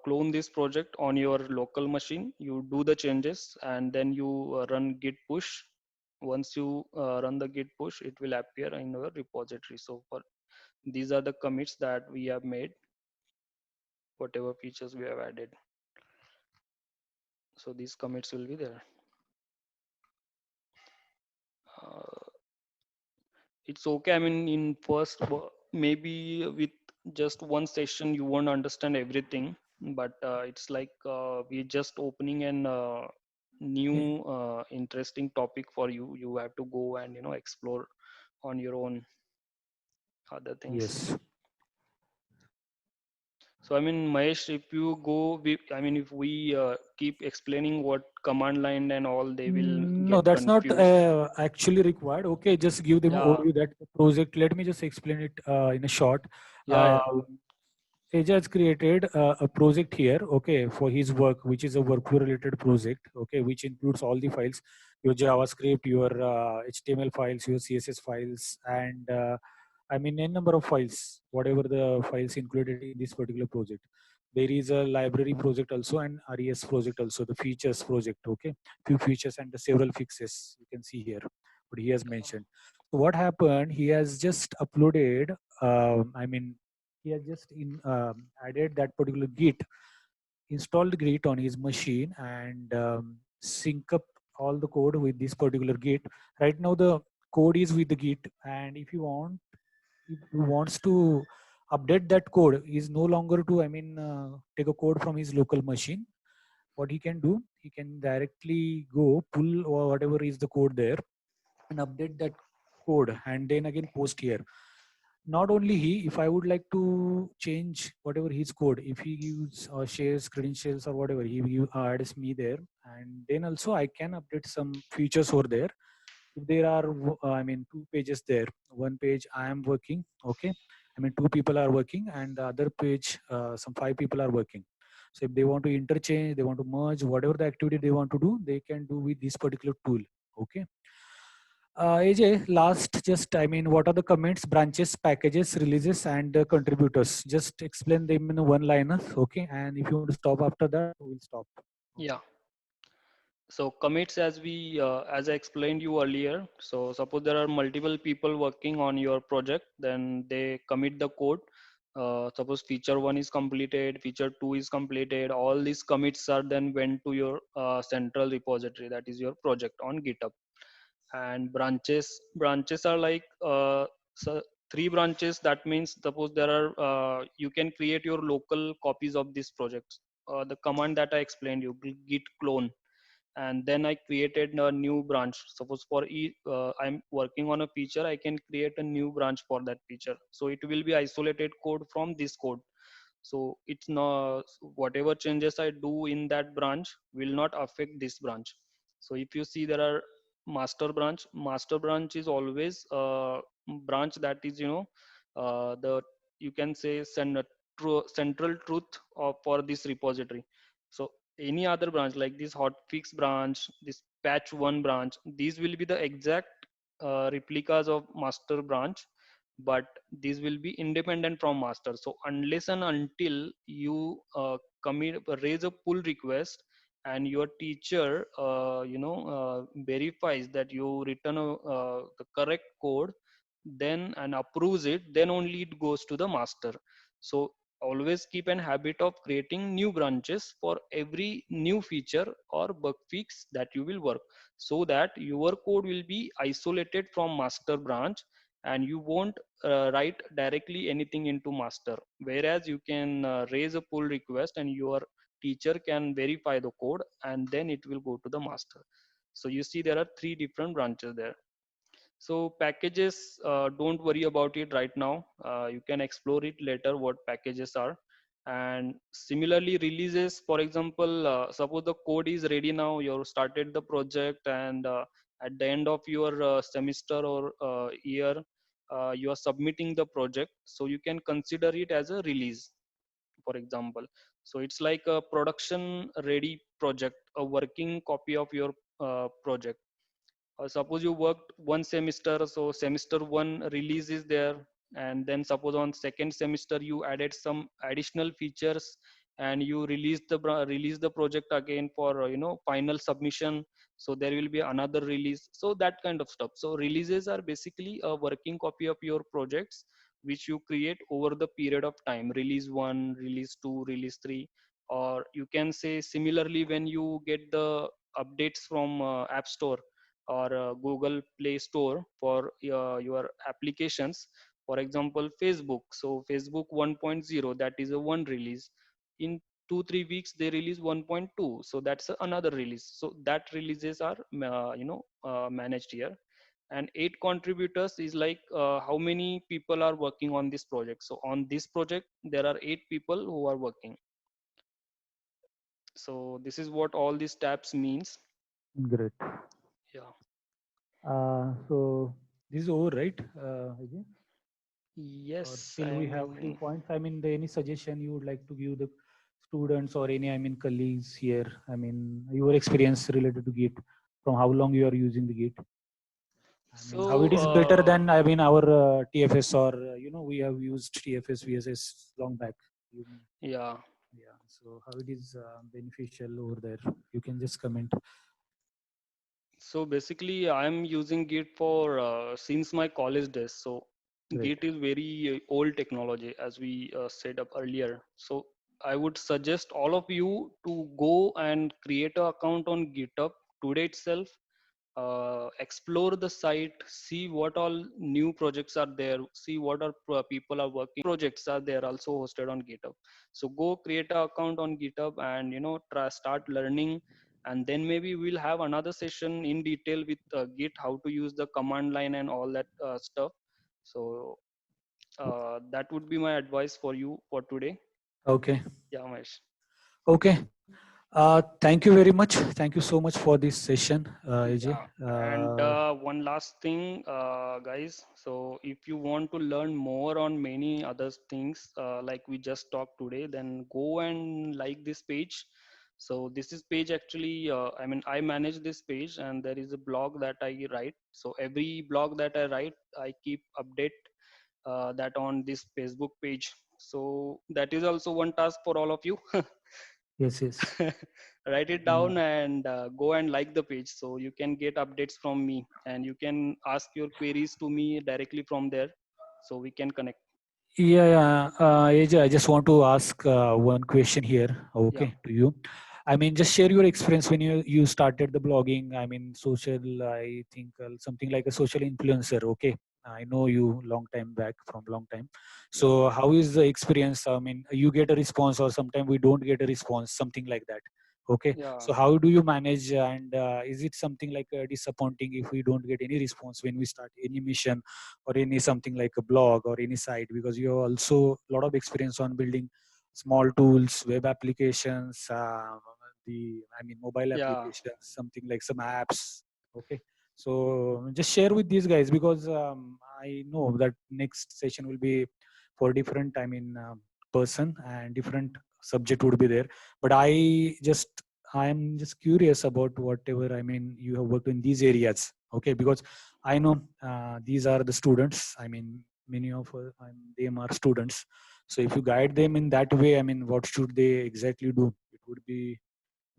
Speaker 2: clone this project on your local machine, you do the changes, and then you run git push. Once you run the git push, it will appear in your repository. So for these are the commits that we have made, whatever features we have added. So these commits will be there. uh, it's okay, I mean, in first maybe with just one session you won't understand everything, but it's like we're just opening an new
Speaker 1: Eh,
Speaker 2: interesting topic for you. You have to go and explore on your own other things.
Speaker 1: Yes.
Speaker 2: So I mean, Mahesh, if you go I mean, if we keep explaining what command line and all, they will
Speaker 1: No,
Speaker 2: get
Speaker 1: that's not
Speaker 2: confused.
Speaker 1: actually required. Okay, just give them an
Speaker 2: Yeah,
Speaker 1: overview that project. Let me just explain it in a short.
Speaker 2: yeah,
Speaker 1: Uh,
Speaker 2: yeah.
Speaker 1: Teja has created a project here, okay, for his work, which is a workflow related project, okay, which includes all the files, your JavaScript, your HTML files, your CSS files, and I mean, n number of files, whatever the files included in this particular project. There is a library project also and RES project also, the features project, okay, few features and the several fixes you can see here, what he has mentioned. So what happened? He has just uploaded. I mean, he has just added that particular git, installed git on his machine, and sync up all the code with this particular git. Right now the code is with the git, and if he wants to update that code, is no longer to, I mean, take a code from his local machine. What he can do, he can directly go pull or whatever is the code there and update that code and then again post here. Not only he, if I would like to change whatever his code, if he gives or shares credentials or whatever, adds me there, and then also I can update some features over there. If there are I mean two pages there, one page I am working, okay, I mean two people are working, and the other page some five people are working. So if they want to interchange, they want to merge whatever the activity they want to do, they can do with this particular tool. Okay. AJ, last, just, I mean, what are the commits, branches, packages, releases, and contributors? Just explain them in one liner, okay? And if you want to stop after that, we'll stop. Okay.
Speaker 2: Yeah. So commits, as we as I explained you earlier. So suppose there are multiple people working on your project, then they commit the code. Suppose feature one is completed, feature two is completed. All these commits are then went to your central repository, that is your project on GitHub. And branches are like so three branches. That means suppose there are you can create your local copies of these projects. The command that I explained you, git clone, and then I created a new branch. Suppose for I'm working on a feature, I can create a new branch for that feature, so it will be isolated code from this code. So it's not, whatever changes I do in that branch will not affect this branch. So if you see, there are master branch is always a branch that is the, you can say, central truth of, for this repository. So any other branch like this hotfix branch, this patch one branch, these will be the exact replicas of master branch, but these will be independent from master. So unless and until you commit raise a pull request and your teacher verifies that you written the correct code, then and approves it, then only it goes to the master. So always keep an habit of creating new branches for every new feature or bug fix that you will work, so that your code will be isolated from master branch and you won't write directly anything into master, whereas you can raise a pull request and your teacher can verify the code and then it will go to the master. So you see there are three different branches there. So packages, don't worry about it right now. You can explore it later what packages are. And similarly, releases, for example, suppose the code is ready now, you started the project, and at the end of your semester or year, you are submitting the project. So you can consider it as a release, for example. So it's like a production ready project, a working copy of your project. Suppose you worked one semester, so semester one release is there, and then suppose on second semester you added some additional features and you release the project again for final submission. So there will be another release, so that kind of stuff. So releases are basically a working copy of your projects which you create over the period of time: release 1, release 2, release 3. Or you can say similarly, when you get the updates from app store or Google Play Store for your applications. For example, Facebook. So Facebook 1.0, that is a one release. In 2-3 weeks they release 1.2, so that's another release. So that releases are managed here. And 8 contributors is like how many people are working on this project. So on this project there are 8 people who are working. So this is what all these tabs means.
Speaker 1: Great.
Speaker 2: Yeah.
Speaker 1: So this is over, right, Ajay? Or
Speaker 2: Yes, I
Speaker 1: still we
Speaker 2: am
Speaker 1: have few
Speaker 2: using.
Speaker 1: points? I mean, any suggestion you would like to give the students or any, I mean, colleagues here? I mean, your experience related to Git, from how long you are using the Git? I mean, how
Speaker 2: So
Speaker 1: it is better than, I mean, our TFS, or, we have used TFS, VSS long back. You may,
Speaker 2: yeah.
Speaker 1: yeah. So how it is beneficial over there? You can just comment.
Speaker 2: So basically, I'm using Git for since my college days. So
Speaker 1: Great.
Speaker 2: Git is very old technology, as we said up earlier. So I would suggest all of you to go and create an account on GitHub today itself. Explore the site, see what all new projects are there, see what are people are working projects are there also hosted on GitHub. So go create an account on GitHub and start learning. And then maybe we'll have another session in detail with Git, how to use the command line and all that stuff. So that would be my advice for you for today.
Speaker 1: Okay.
Speaker 2: Yeah, Mahesh.
Speaker 1: Okay. Thank you very much. Thank you so much for this session, AJ.
Speaker 2: Yeah, and one last thing, guys. So if you want to learn more on many other things, like we just talked today, then go and like this page. So this is page actually, I mean, I manage this page, and there is a blog that I write. So every blog that I write, I keep update that on this Facebook page. So that is also one task for all of you.
Speaker 1: Yes, yes.
Speaker 2: Write it down and go and like the page, so you can get updates from me and you can ask your queries to me directly from there, so we can connect.
Speaker 1: Yeah, yeah. AJ, I just want to ask one question here,
Speaker 2: Yeah.
Speaker 1: okay, to you. I mean, just share your experience when you started the blogging. I mean, social, I think something like a social influencer, okay. I know you long time back, from long time.
Speaker 2: Yeah.
Speaker 1: So how is the experience? I mean, you get a response, or sometimes we don't get a response, something like that. Okay.
Speaker 2: Yeah.
Speaker 1: So how do you manage, and is it something like disappointing if we don't get any response when we start any mission or any something like a blog or any site, because you have also a lot of experience on building small tools, web applications, the, I mean, mobile
Speaker 2: Yeah.
Speaker 1: applications, something like some apps. Okay. So just share with these guys, because I know that next session will be for different, I mean, person, and different subject would be there. But I just I'm just curious about whatever, I mean, you have worked in these areas. Okay, because I know these are the students. I mean, many of them are students. So if you guide them in that way, I mean, what should they exactly do? It would be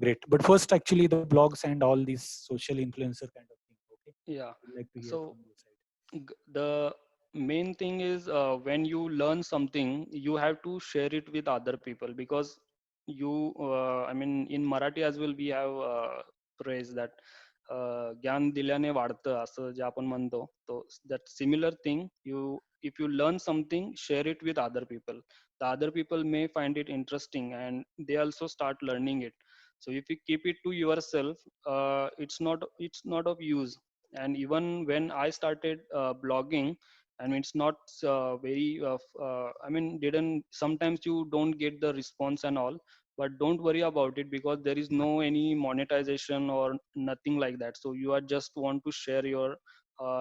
Speaker 1: great. But first, actually, the blogs and all these social influencer kind of thing. Okay,
Speaker 2: Yeah.
Speaker 1: I would like to hear
Speaker 2: So
Speaker 1: from your side.
Speaker 2: the main thing is when you learn something, you have to share it with other people, because you I mean, in Maraठी as well we have phrase that ज्ञान दिल्याने वाढतं असं जे आपण म्हणतो. So that similar thing, you if you learn something, share it with other people. The other people may find it interesting and they also start learning it. So if you keep it to yourself, it's not of use. And even when I started blogging, I mean, it's not very I mean, didn't sometimes you don't get the response and all, but don't worry about it, because there is no any monetization or nothing like that. So you are just want to share your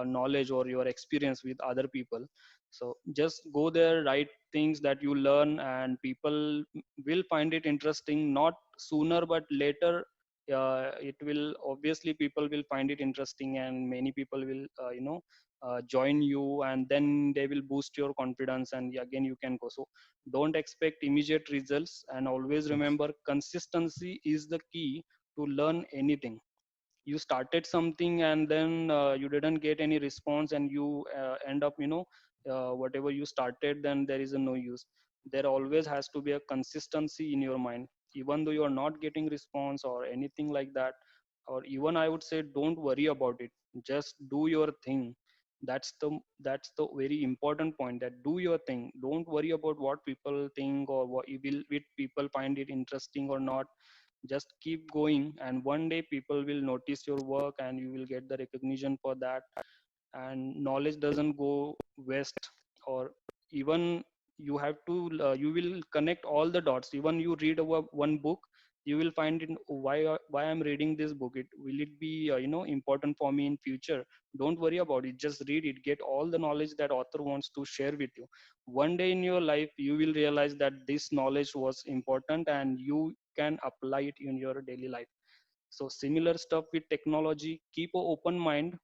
Speaker 2: knowledge or your experience with other people. So just go there, write things that you learn, and people will find it interesting, not sooner but later. It will obviously, people will find it interesting, and many people will join you, and then they will boost your confidence, and again you can go. So don't expect immediate results, and always
Speaker 1: Yes.
Speaker 2: remember, consistency is the key to learn anything. You started something and then you didn't get any response, and you end up, whatever you started, then there is a no use. There always has to be a consistency in your mind, even though you are not getting response or anything like that. Or even I would say, don't worry about it, just do your thing. That's the very important point, that do your thing. Don't worry about what people think, or what will people find it interesting or not. Just keep going, and one day people will notice your work and you will get the recognition for that. And knowledge doesn't go waste. Or even you have to you will connect all the dots. Even you read over one book, you will find it, why I'm reading this book, it will it be important for me in future. Don't worry about it, just read it, get all the knowledge that author wants to share with you. One day in your life you will realize that this knowledge was important, and you can apply it in your daily life. So similar stuff with technology, keep an open mind,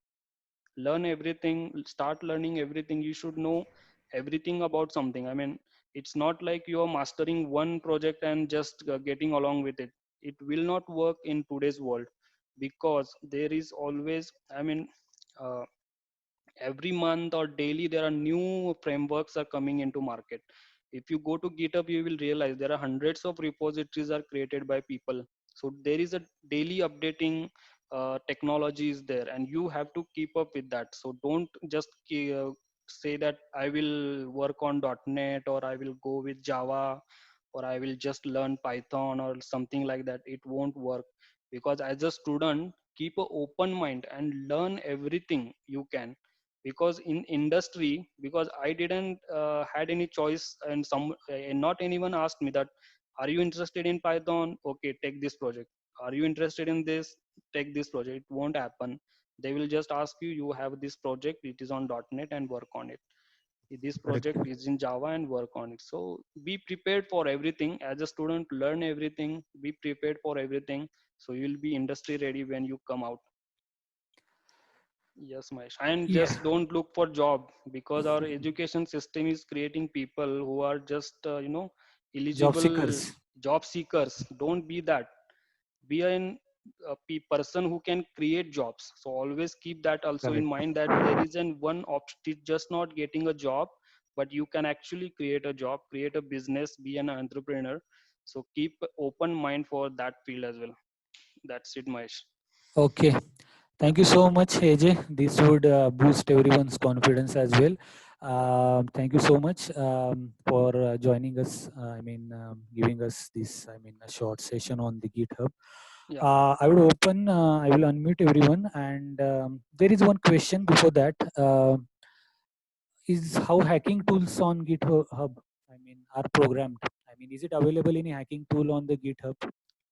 Speaker 2: learn everything, start learning everything. You should know everything about something. I mean, it's not like you're mastering one project and just getting along with it. It will not work in today's world, because there is always, I mean, uh, every month or daily there are new frameworks are coming into market. If you go to GitHub, you will realize there are hundreds of repositories are created by people. So there is a daily updating technology is there, and you have to keep up with that. So don't just say that I will work on .NET, or I will go with Java, or I will just learn Python or something like that. It won't work, because as a student, keep an open mind and learn everything you can. Because in industry, because I didn't had any choice, and not anyone asked me that, are you interested in Python? Okay, take this project. Are you interested in this? Take this project. It won't happen. They will just ask you, you have this project, it is on .NET, and work on it. This
Speaker 1: Correct.
Speaker 2: project is in Java, and work on it. So be prepared for everything. As a student, learn everything, be prepared for everything, so you'll be industry ready when you come out. Yes, Mahesh. And
Speaker 1: Yeah.
Speaker 2: just don't look for job, because our education system is creating people who are just,
Speaker 1: Job
Speaker 2: eligible
Speaker 1: seekers.
Speaker 2: job seekers. Don't be that. Be person who can create jobs. So always keep that also in
Speaker 1: Correct.
Speaker 2: mind, that there is an one option, it's just not getting a job, but you can actually create a job, create a business, be an entrepreneur. So keep open mind for that field as well. That's it, Mahesh.
Speaker 1: Okay. Thank you so much, AJ. This would boost everyone's confidence as well. Thank you so much for joining us. I mean, giving us this, I mean, a short session on the GitHub.
Speaker 2: Yeah.
Speaker 1: I will unmute everyone. And there is one question before that. Is how hacking tools on GitHub, I mean, are programmed? I mean, is it available any hacking tool on the GitHub?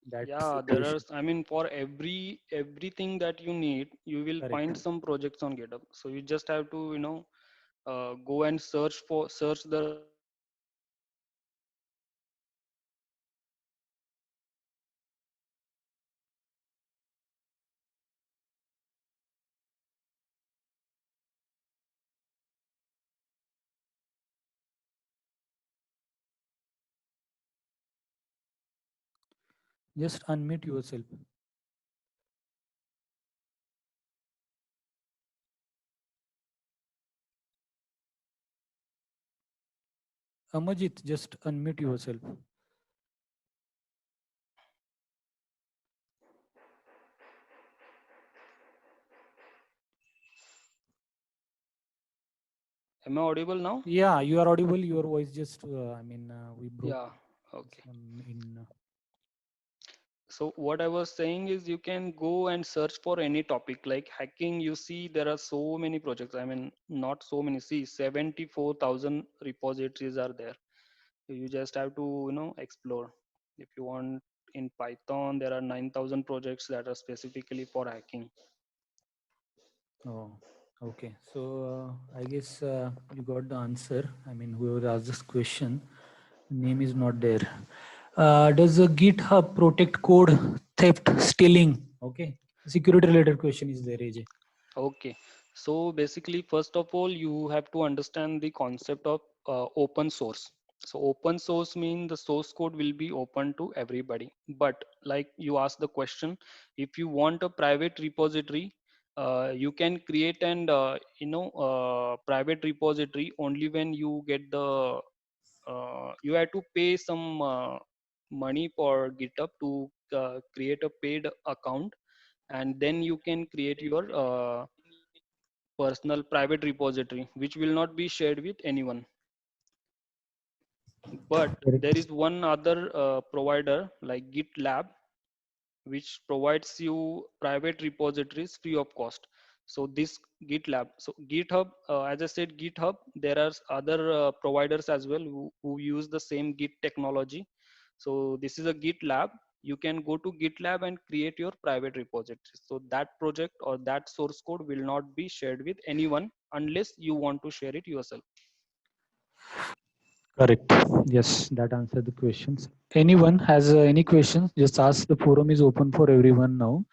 Speaker 1: That's
Speaker 2: Yeah,
Speaker 1: the
Speaker 2: there are,
Speaker 1: question.
Speaker 2: I mean, for everything that you need, you will
Speaker 1: Correct.
Speaker 2: find some projects on GitHub. So you just have to, go and search the right project, and you will find it. So you just have to,
Speaker 1: Just unmute yourself. Amajit, just unmute yourself.
Speaker 2: Am I audible now?
Speaker 1: Yeah, you are audible. Your voice just, we broke
Speaker 2: Yeah. Okay.
Speaker 1: some in.
Speaker 2: So what I was saying is you can go and search for any topic like hacking. You see there are so many projects. I mean, not so many. See, 74,000 repositories are there. So you just have to, explore. If you want in Python, there are 9,000 projects that are specifically for hacking.
Speaker 1: Oh, okay. So I guess you got the answer. I mean, whoever asked this question, name is not there. Does a GitHub protect code theft, stealing? Okay. Security related question is there, AJ.
Speaker 2: Okay. So basically, first of all, you have to understand the concept of open source. So open source means the source code will be open to everybody. But like you asked the question, if you want a private repository, you can create and private repository only when you get the you have to pay some money for GitHub to create a paid account, and then you can create your personal private repository which will not be shared with anyone. But there
Speaker 1: Correct.
Speaker 2: is one other provider like GitLab which provides you private repositories free of cost. So this GitLab, so GitHub, as I said, GitHub, there are other providers as well who use the same Git technology. So this is a GitLab. You can go to GitLab and create your private repository. So that project or that source code will not be shared with anyone unless you want to share it yourself.
Speaker 1: Correct. Yes, that answered the questions. Anyone has any questions? Just ask. The forum is open for everyone now.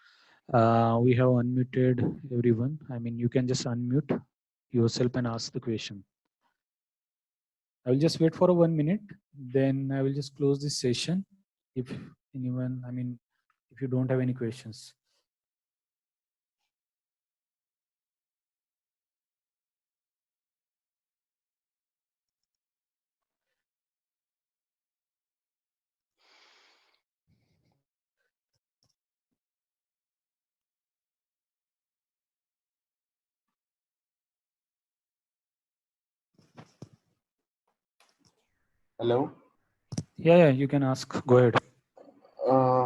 Speaker 1: We have unmuted everyone. I mean, you can just unmute yourself and ask the question. I will just wait for 1 minute. Then I will just close this session. If anyone, if you don't have any questions.
Speaker 3: Hello.
Speaker 1: Yeah, you can ask. Go ahead.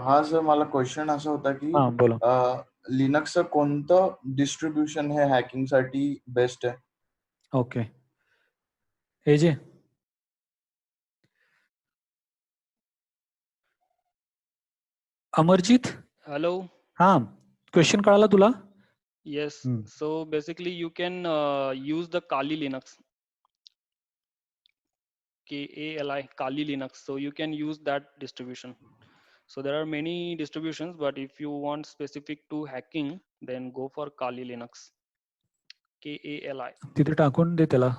Speaker 3: हा sir, मला question असा होता की
Speaker 1: हा बोला.
Speaker 3: लिनक्सचं कोणतं distribution हे hacking साठी best आहे?
Speaker 1: ओके. AJ. अमरजीत.
Speaker 2: Hello.
Speaker 1: हा, क्वेश्चन कळाला तुला?
Speaker 2: Yes. So basically you can use the Kali Linux, KALI, Kali Linux. So you can use that distribution. So there are many distributions, but if you want specific to hacking, then go for Kali Linux, KALI.
Speaker 1: तिथे टाकून दे त्याला.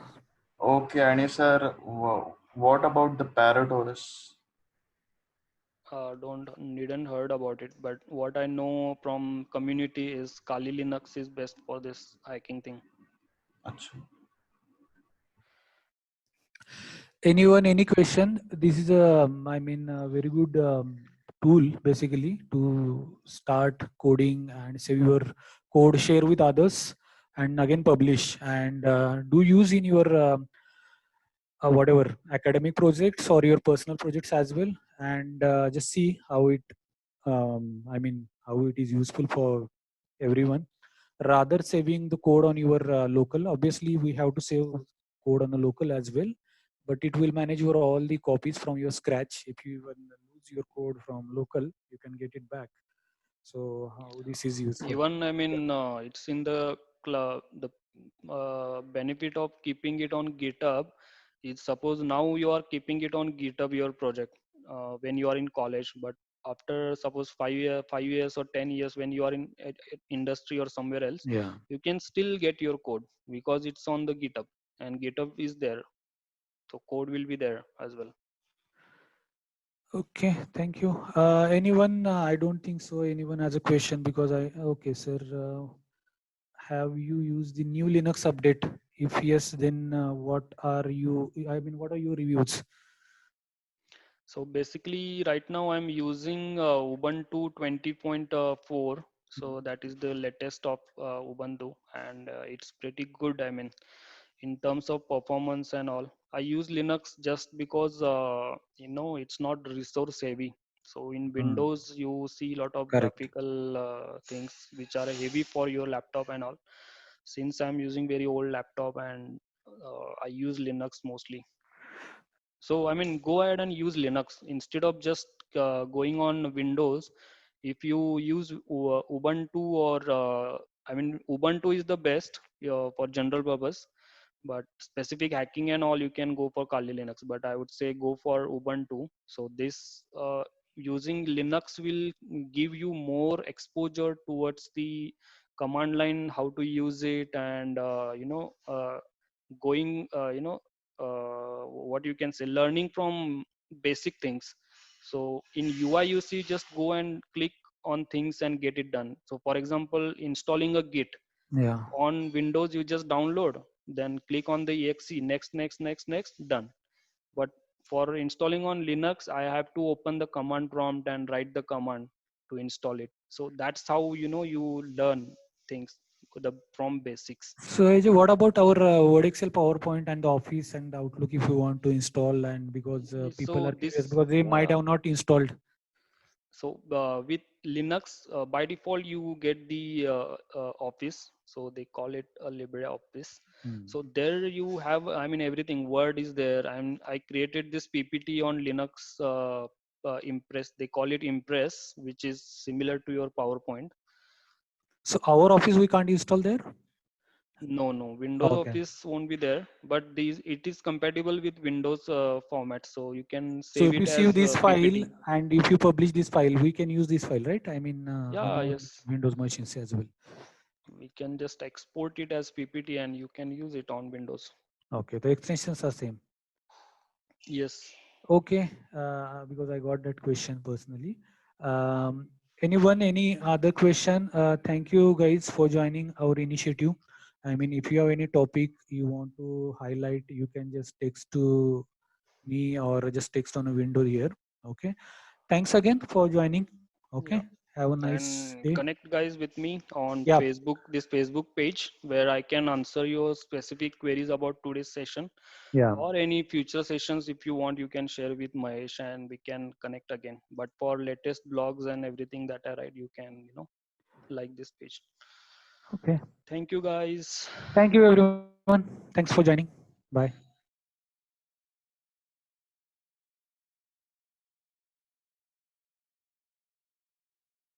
Speaker 3: Okay. आणि sir, what about the paratorus?
Speaker 2: Didn't heard about it, but what I know from community is Kali Linux is best for this hacking thing.
Speaker 3: अच्छा.
Speaker 1: Anyone, any question? This is a, a very good tool basically to start coding and save your code, share with others, and again publish and do use in your whatever academic projects or your personal projects as well, and just see how it, how it is useful for everyone. Rather saving the code on your local, obviously we have to save code on the local as well, but it will manage your all the copies from your scratch. If you even lose your code from local, you can get it back. So how this is useful.
Speaker 2: Even it's in the the benefit of keeping it on GitHub is, suppose now you are keeping it on GitHub your project when you are in college, but after suppose 5 years or 10 years when you are in industry or somewhere else,
Speaker 1: Yeah.
Speaker 2: you can still get your code because it's on the GitHub and GitHub is there, so code will be there as well.
Speaker 1: Okay, thank you. Anyone? I don't think so. Anyone has a question because okay, sir. Have you used the new Linux update? If yes, then what are you? I mean, what are your reviews?
Speaker 2: So basically, right now I'm using Ubuntu 20.4. So that is the latest of Ubuntu, and it's pretty good. I mean, in terms of performance and all, I use Linux just because it's not resource heavy. So in
Speaker 1: Hmm,
Speaker 2: Windows, you see a lot of
Speaker 1: correct.
Speaker 2: graphical things which are heavy for your laptop and all. Since I'm using very old laptop and I use Linux mostly, so I mean, go ahead and use Linux instead of just going on Windows. If you use Ubuntu or I mean, Ubuntu is the best for general purpose, but specific hacking and all, you can go for Kali Linux. But I would say go for Ubuntu. So this using Linux will give you more exposure towards the command line, how to use it, and going what you can say, learning from basic things. So in UI you see, just go and click on things and get it done. So for example, installing a Git
Speaker 1: Yeah.
Speaker 2: on Windows, you just download, then click on the exe, next, done. But for installing on Linux, I have to open the command prompt and write the command to install it. So that's how you learn things from basics.
Speaker 1: So, Ajay, what about our Word, Excel, PowerPoint, and the Office and Outlook if you want to install? And because people
Speaker 2: So
Speaker 1: are curious
Speaker 2: this,
Speaker 1: because they might
Speaker 2: yeah.
Speaker 1: have not installed.
Speaker 2: So with Linux, by default, you get the Office. So they call it a LibreOffice.
Speaker 1: Hmm.
Speaker 2: So there you have, I mean, everything. Word is there. I created this PPT on Linux Impress. They call it Impress, which is similar to your PowerPoint.
Speaker 1: So our Office we can't install there.
Speaker 2: No, Windows
Speaker 1: Okay.
Speaker 2: Office won't be there, but these it is compatible with Windows format, so you can
Speaker 1: So
Speaker 2: save
Speaker 1: if you
Speaker 2: it
Speaker 1: save
Speaker 2: as
Speaker 1: this file
Speaker 2: PPT.
Speaker 1: and if you publish this file, we can use this file, right? I mean, on
Speaker 2: Yeah,
Speaker 1: our
Speaker 2: yes.
Speaker 1: Windows machines as well.
Speaker 2: We can just export it as PPT and you can use it on Windows.
Speaker 1: Okay, the extensions are same.
Speaker 2: Yes.
Speaker 1: Okay, because I got that question personally. Anyone, any other question? Thank you guys for joining our initiative. I mean, if you have any topic you want to highlight, you can just text to me or just text on a window here. Okay. Thanks again for joining.
Speaker 2: Yeah.
Speaker 1: Okay. Have a nice
Speaker 2: And
Speaker 1: day.
Speaker 2: connect guys with me on
Speaker 1: Yeah.
Speaker 2: Facebook, this Facebook page where I can answer your specific queries about today's session
Speaker 1: Yeah.
Speaker 2: or any future sessions. If you want, you can share with Mahesh and we can connect again. But for latest blogs and everything that I write, you can, like this page.
Speaker 1: Okay.
Speaker 2: Thank you guys.
Speaker 1: Thank you, everyone. Thanks for joining. Bye.